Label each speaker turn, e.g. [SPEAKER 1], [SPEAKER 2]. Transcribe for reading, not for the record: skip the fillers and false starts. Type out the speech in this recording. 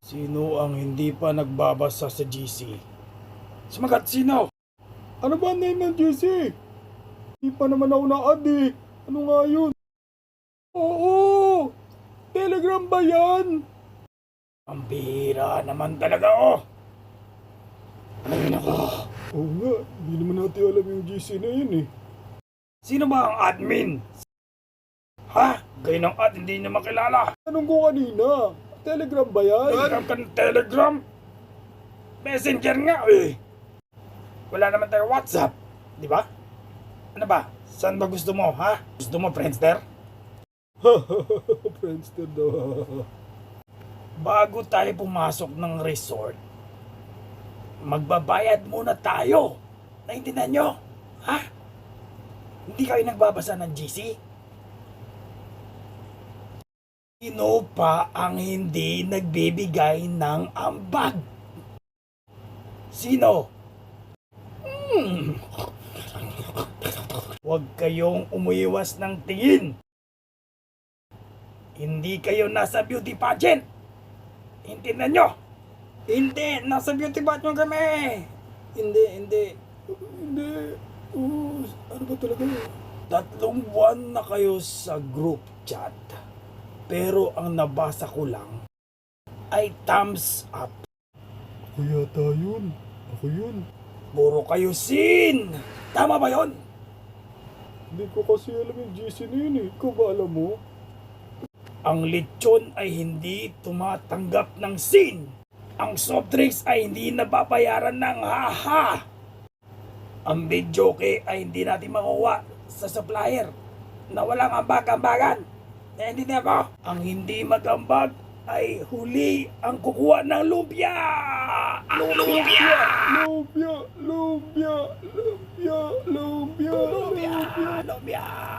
[SPEAKER 1] Sino ang hindi pa nagbabasa sa GC? Sumagat sino? Ano ba ang name ng GC? Hindi pa naman ako na-add eh. Ano nga yun? Oo! Telegram ba yan? Ang bihira naman talaga oh! Ay nako! Oo nga, hindi naman natin alam yung GC na yun eh. Sino ba ang admin? Ha? Kayo ng ad, hindi niyo makilala. Tanong ko kanina, Telegram ba yan? Telegram ka ng Telegram? Messenger nga eh. Wala naman tayo WhatsApp, di ba? Ano ba? Saan ba gusto mo, ha? Gusto mo Friendster? Friendster daw. Bago tayo pumasok ng resort, magbabayad muna tayo. Naintindihan nyo? Ha? Hindi kayo nagbabasa ng GC? Sino pa ang hindi nagbibigay ng ambag? Sino? Huwag kayong umiwas ng tingin. Hindi kayo nasa beauty pageant. Intindihan nyo? Hindi, nasa beauty pageant kami. Hindi. Ano ba talaga? 3 buwan na kayo sa group chat. Pero ang nabasa ko lang ay thumbs up. Ako yata yun. Ako yun. Puro kayo sin. Tama ba yun? Hindi ko kasi alam yung GC na yun eh. Ikaw ba alam mo? Ang lechon ay hindi tumatanggap ng sin. Ang soft drinks ay hindi nababayaran ng haha. Ang videoke ay hindi natin makuha sa supplier na walang ambag-ambagan. Hindi na mo. Ang hindi magambag ay huli ang kukuha ng lumpia. Lumpia.